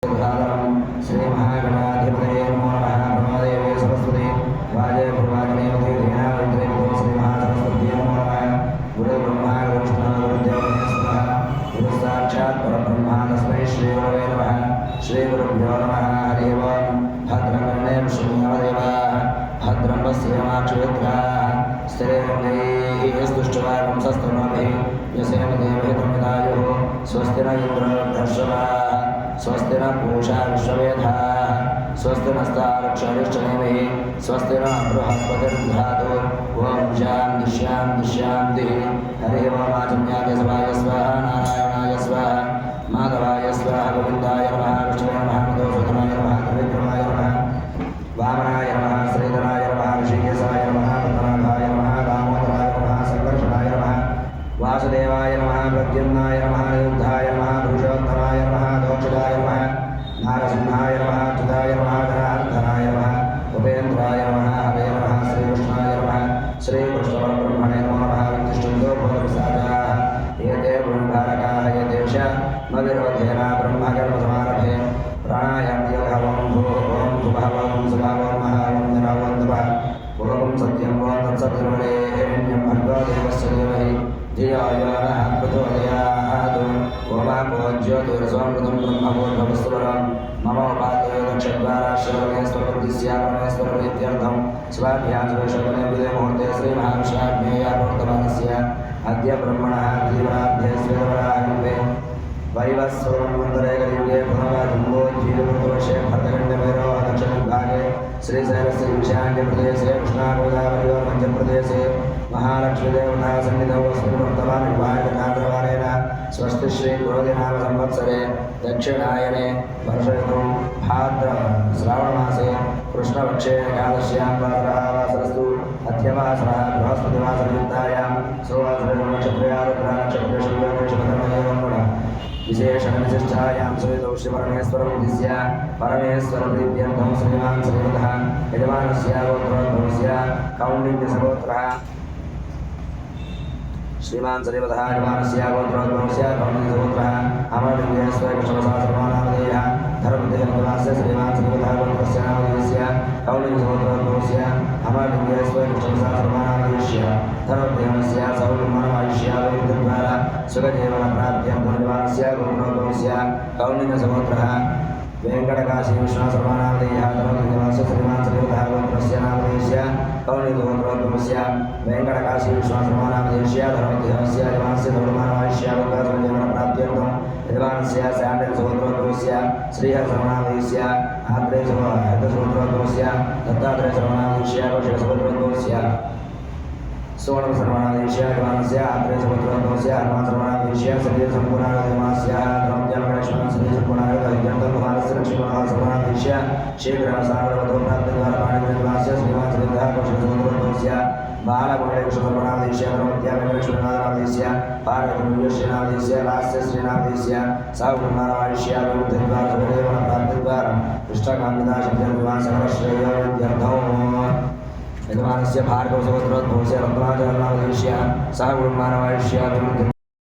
श्री महागणाधिपतये नमो नमः। ब्रह्मदेवे सरस्वती वाजे भगवानेवते धेनावैत्रेवतो श्री महासरस्वत्यै नमो नमः। गुरुर्ब्रह्मा गुरुविष्णुः गुरुर्देवो महेश्वरः गुरुः साक्षात् परब्रह्म तस्मै श्रीगुरवे नमः। श्रीगुरुभ्यो नमः। हरिः ओम्। भद्रं कर्णेषु शृणुयामदेवाः भद्रं पश्येमाक्षुमित्राः स्थिरैरङ्गैः स्तुष्ट्वागुंसस्तनूभिः यसेम देवहितमिदायुः स्वस्ति न इन्द्रो वृद्धश्रवाः स्वस्ति न पूषा विश्ववेदाः स्वस्ति नस्तारक्षरिष्टनेमिः स्वस्ति न बृहस्पतिर्दधातु ॐ शान्तिः हरिः ओम्। आचम्यादेशवाय स्वाहा नारायणाय स्वाहा माधवाय स्वाहा गोविन्दाय नमः विष्णवे नमः मधुसूदनाय नमः त्रिविक्रमाय नमः वामनाय नमः श्रीधराय नमः ऋषिकेशाय नमः पद्मनाभाय नमः दामोदराय नमः संकर्षणाय नमः वासुदेवाय नमः प्रद्युम्नाय नमः युद्धाय नमः पुरुषोत्तमाय नमः दोक्षदाय नमः नारसिंहाय नमः अच्युताय नमः धनार्दनाय नमः उपेन्द्राय नमः हरे नमः श्रीकृष्णाय नमः श्रीकृष्णपरब्रह्मणे नमो नमः। विष्णुन्दो भूतपिशाचाः एते ब्रह्मधारकाः ये देश मविरोधेन ब्रह्मकर्मसमारभे प्राणायामयोगः ॐ भूः ॐ भुवः ॐ सुभः ॐ महः ॐ जनः ॐ तपः ॐ सत्यं ॐ तत्सवितुर्वरेण्यं भर्गो देवस्य धीमहि धियो यो नः प्रचोदयात्। ओमापो ज्योतिरसोऽमृतं ब्रह्मभूर्भवस्वरं मम उपादेयो दक्षद्वारा श्रवणेश्वरपतिस्यापरमेश्वरप्रीत्यर्थं स्वाभ्यां सुशोभने विजयमुहूर्ते श्रीमहाविष्णाग्नेयापूर्तमानस्य अद्य ब्रह्मणः जीवनाध्ये स्वेदवराहम्बे वैवस्वरमन्तरे कलियुगे पुनराजम्बोज्जीववर्षे भरतखण्डभैरवः दक्षिणविभागे श्रीशैलस्य ईशान्यप्रदेशे कृष्णागोदावर्योः मध्यप्रदेशे महालक्ष्मीदेवता सन्निधौ अस्मिन् वर्तमाने विभागकान्द्रवारेण स्वस्ति श्रीक्रोधिनाम संवत्सरे दक्षिणायने वर्षऋतुं भाद्रश्रावणमासे कृष्णपक्षे एकादश्यां वासरस्तु अध्यवासरः बृहस्पतिवासरयुक्तायां सुवासरनक्षत्रे विशेषणविशिष्टायां सुविधौ श्रीपरमेश्वरमुद्दिश्य परमेश्वरप्रीत्यर्थं श्रीमान् श्रीमतः यजमानस्य गोत्रोद्भवस्य कौण्डिन्यसगोत्रः श्रीमान् श्रीमतः यजमानस्य गोत्रोद्भवस्य कौण्डिन्यसगोत्रः अमरलिङ्गेश्वरकृष्णप्रसादसर्वानामधेयः धर्मदेहनिवास्य श्रीमान् श्रीमतः गोत्रस्य नामधेयस्य कौण्डिन्यसगोत्रोद्भवस्य अमरलिङ्गेश्वरकृष्णप्रसादसर्वानामधेयस्य धर्मदेहस्य सौब्रह्मणमायुष्य वैद्यद्वारा सुखजीवनप्राप्त्यर्थं निवास्य गोत्रोद्भवस्य कौण्डिन्यसगोत्रः वेङ्कटकाशी विश्वासर्वानामधेयः धर्मदेहस्य श्रीमान् श्रीमतः गोत्रस्य नामधेयस्य कौण्डिन्यसगोत्रोद्भवस्य वेङ्कटकाशी विश्वासर्वानामधेयस्य धर्मदेहस्य यजमानस्य सौब्रह्मणमायुष्य सुखजीवनप्राप्त्यर्थं यजमानस्य स्याण्डसगोत्रोद्भवस्य श्रीहर्षनामधेयस्य आत्रेयसगोत्रोद्भवस्य दत्तात्रेयसर्वानामधेयस्य कौशिकसगोत्रोद्भवस्य सुवर्णसर्वानामधेयस्य यजमानस्य आत्रेयसगोत्रोद्भवस्य हनुमान्सर्वानामधेयस्य श्रीसम्पूर्णागतयजमानस्य धर्मज्ञानगणेश्वरः श्रीसम्पूर्णागतयजन्तकुमारस्य लक्ष्मीमहासर्वानामधेयस्य शीघ्रसागरवधोप्राप्तिद्वारा पाणिग्रहनिवास्य श्रीमान् श्रीधरः कौशिकसगोत्रोद्भवस्य बालकुण्डलेश्वरनामधेयस्य धर्मज्ञानगणेश्वरनामधेयस्य पार्वतीश्रीनामधेयस्य लास्यश्रीनामधेयस्य साहुकुमारमायुष्य विमुक्तिद्वारा सुखदेवप्राप्तिद्वारा कृष्णकामिदाशब्दविवासकरश्रेयोद्यर्थौ यजमानस्य भार्गवसगोत्रोद्भवस्य रत्नाचलनामधेयस्य सह गुरुमानवायुष्य